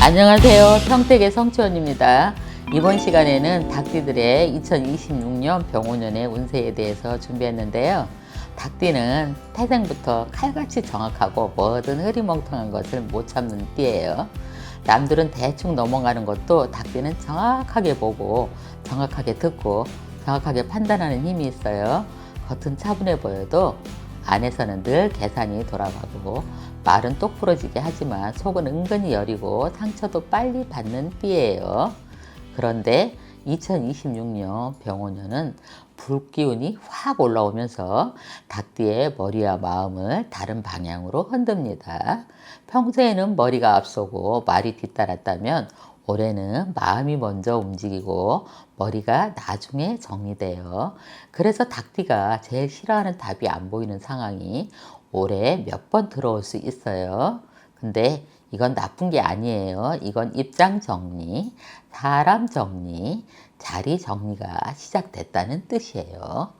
안녕하세요. 평택의 성치원입니다. 이번 시간에는 닭띠들의 2026년 병오년의 운세에 대해서 준비했는데요. 닭띠는 태생부터 칼같이 정확하고 뭐든 흐리멍텅한 것을 못 참는 띠예요. 남들은 대충 넘어가는 것도 닭띠는 정확하게 보고 정확하게 듣고 정확하게 판단하는 힘이 있어요. 겉은 차분해 보여도 안에서는 늘 계산이 돌아가고 말은 똑부러지게 하지만 속은 은근히 여리고 상처도 빨리 받는 띠예요. 그런데 2026년 병오년은 불기운이 확 올라오면서 닭띠의 머리와 마음을 다른 방향으로 흔듭니다. 평소에는 머리가 앞서고 말이 뒤따랐다면 올해는 마음이 먼저 움직이고 머리가 나중에 정리돼요. 그래서 닭띠가 제일 싫어하는 답이 안 보이는 상황이 올해 몇 번 들어올 수 있어요. 근데 이건 나쁜 게 아니에요. 이건 입장 정리, 사람 정리, 자리 정리가 시작됐다는 뜻이에요.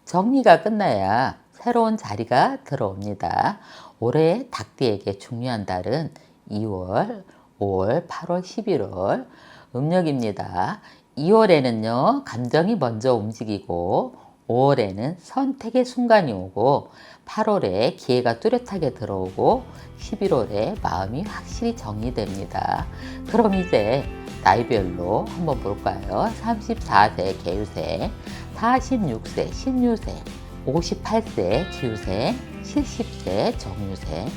정리가 끝나야 새로운 자리가 들어옵니다. 올해 닭띠에게 중요한 달은 2월, 5월, 8월, 11월 음력입니다. 2월에는요, 감정이 먼저 움직이고 5월에는 선택의 순간이 오고 8월에 기회가 뚜렷하게 들어오고 11월에 마음이 확실히 정리됩니다. 그럼 이제 나이별로 한번 볼까요? 34세 개유생, 46세 신유생, 58세 기유생, 70세 정유생.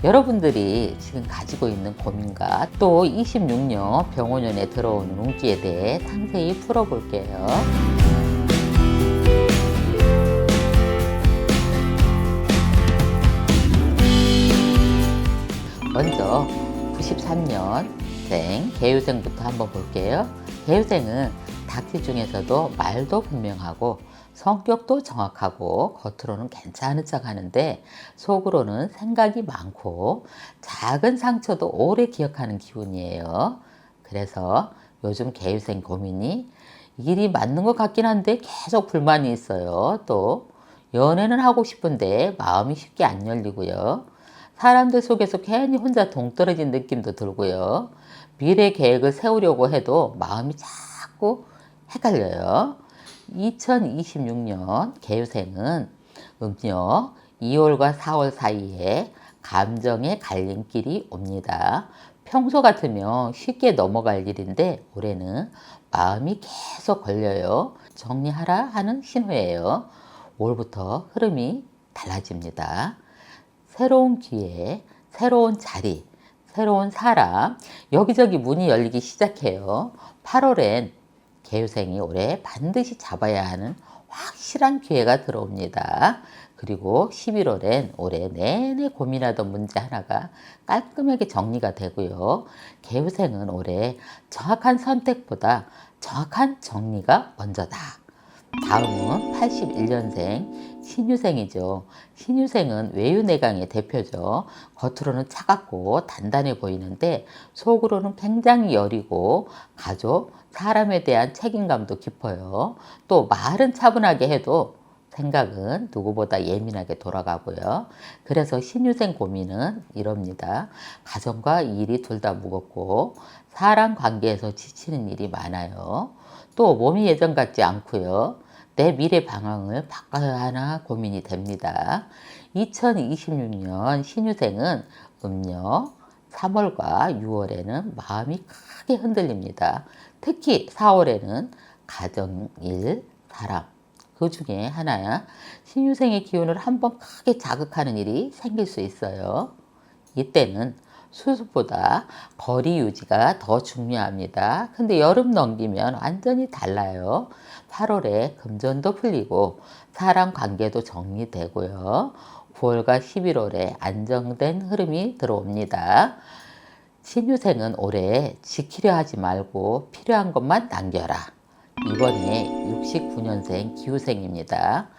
여러분들이 지금 가지고 있는 고민과 또 26년 병오년에 들어오는 운기에 대해 상세히 풀어볼게요. 먼저 93년생 개유생부터 한번 볼게요. 개유생은 닭띠 중에서도 말도 분명하고 성격도 정확하고 겉으로는 괜찮은 척 하는데 속으로는 생각이 많고 작은 상처도 오래 기억하는 기운이에요. 그래서 요즘 개유생 고민이 일이 맞는 것 같긴 한데 계속 불만이 있어요. 또 연애는 하고 싶은데 마음이 쉽게 안 열리고요. 사람들 속에서 괜히 혼자 동떨어진 느낌도 들고요. 미래 계획을 세우려고 해도 마음이 자꾸 헷갈려요. 2026년 개유생은 음력 2월과 4월 사이에 감정의 갈림길이 옵니다. 평소 같으면 쉽게 넘어갈 일인데 올해는 마음이 계속 걸려요. 정리하라 하는 신호예요. 올부터 흐름이 달라집니다. 새로운 기회, 새로운 자리, 새로운 사람, 여기저기 문이 열리기 시작해요. 8월엔 개유생이 올해 반드시 잡아야 하는 확실한 기회가 들어옵니다. 그리고 11월엔 올해 내내 고민하던 문제 하나가 깔끔하게 정리가 되고요. 개유생은 올해 정확한 선택보다 정확한 정리가 먼저다. 다음은 81년생 신유생이죠. 신유생은 외유내강의 대표죠. 겉으로는 차갑고 단단해 보이는데 속으로는 굉장히 여리고 가족, 사람에 대한 책임감도 깊어요. 또 말은 차분하게 해도 생각은 누구보다 예민하게 돌아가고요. 그래서 신유생 고민은 이럽니다. 가정과 일이 둘 다 무겁고 사람 관계에서 지치는 일이 많아요. 또 몸이 예전 같지 않고요. 내 미래 방향을 바꿔야 하나 고민이 됩니다. 2026년 신유생은 음력 3월과 6월에는 마음이 크게 흔들립니다. 특히 4월에는 가정일, 사람 그 중에 하나야 신유생의 기운을 한번 크게 자극하는 일이 생길 수 있어요. 이때는 수습보다 거리 유지가 더 중요합니다. 근데 여름 넘기면 완전히 달라요. 8월에 금전도 풀리고 사람 관계도 정리되고요. 9월과 11월에 안정된 흐름이 들어옵니다. 신유생은 올해 지키려 하지 말고 필요한 것만 남겨라. 이번에 69년생 기후생입니다.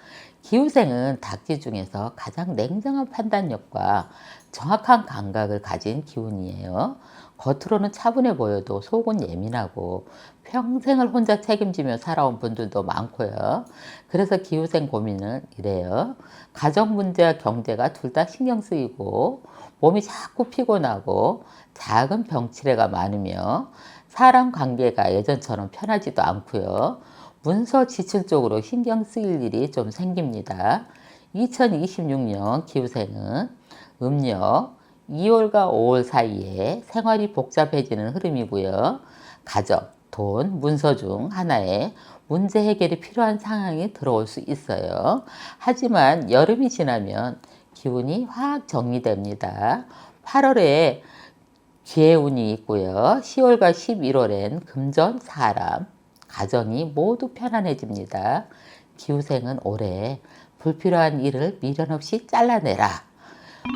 기후생은 닭띠 중에서 가장 냉정한 판단력과 정확한 감각을 가진 기운이에요. 겉으로는 차분해 보여도 속은 예민하고 평생을 혼자 책임지며 살아온 분들도 많고요. 그래서 기후생 고민은 이래요. 가정 문제와 경제가 둘 다 신경 쓰이고 몸이 자꾸 피곤하고 작은 병치레가 많으며 사람 관계가 예전처럼 편하지도 않고요. 문서 지출 쪽으로 신경 쓰일 일이 좀 생깁니다. 2026년 기후생은 음력 2월과 5월 사이에 생활이 복잡해지는 흐름이고요. 가정, 돈, 문서 중 하나에 문제 해결이 필요한 상황이 들어올 수 있어요. 하지만 여름이 지나면 기운이 확 정리됩니다. 8월에 기해운이 있고요. 10월과 11월엔 금전, 사람, 가정이 모두 편안해집니다. 기후생은 올해 불필요한 일을 미련 없이 잘라내라.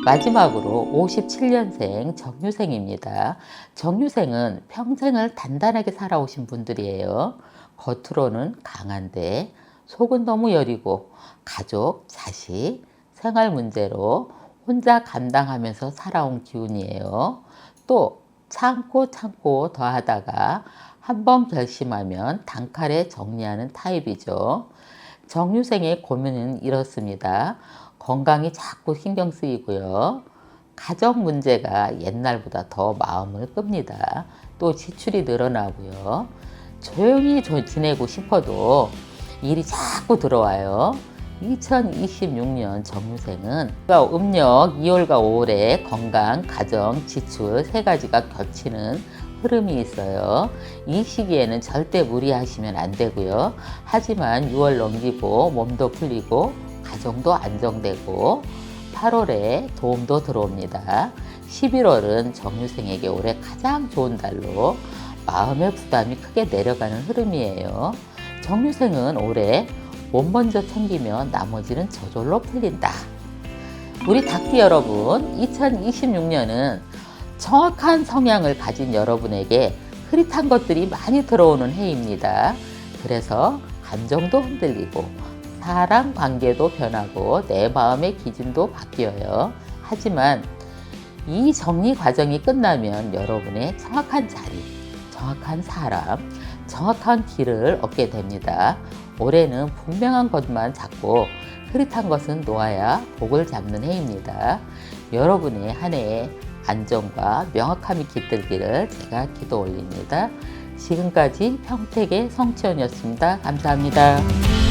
마지막으로 57년생 정유생입니다. 정유생은 평생을 단단하게 살아오신 분들이에요. 겉으로는 강한데 속은 너무 여리고 가족, 자식, 생활 문제로 혼자 감당하면서 살아온 기운이에요. 또 참고 더 하다가 한번 결심하면 단칼에 정리하는 타입이죠. 정유생의 고민은 이렇습니다. 건강이 자꾸 신경 쓰이고요. 가정 문제가 옛날보다 더 마음을 끕니다. 또 지출이 늘어나고요. 조용히 지내고 싶어도 일이 자꾸 들어와요. 2026년 정유생은 음력 2월과 5월에 건강, 가정, 지출 세 가지가 겹치는 흐름이 있어요. 이 시기에는 절대 무리하시면 안 되고요. 하지만 6월 넘기고 몸도 풀리고 가정도 안정되고 8월에 도움도 들어옵니다. 11월은 정유생에게 올해 가장 좋은 달로 마음의 부담이 크게 내려가는 흐름이에요. 정유생은 올해 몸 먼저 챙기면 나머지는 저절로 풀린다. 우리 닭띠 여러분, 2026년은 정확한 성향을 가진 여러분에게 흐릿한 것들이 많이 들어오는 해입니다. 그래서 감정도 흔들리고 사람 관계도 변하고 내 마음의 기준도 바뀌어요. 하지만 이 정리 과정이 끝나면 여러분의 정확한 자리, 정확한 사람, 정확한 길을 얻게 됩니다. 올해는 분명한 것만 잡고 흐릿한 것은 놓아야 복을 잡는 해입니다. 여러분의 한 해의 안정과 명확함이 깃들기를 제가 기도 올립니다. 지금까지 평택의 성치연이었습니다. 감사합니다.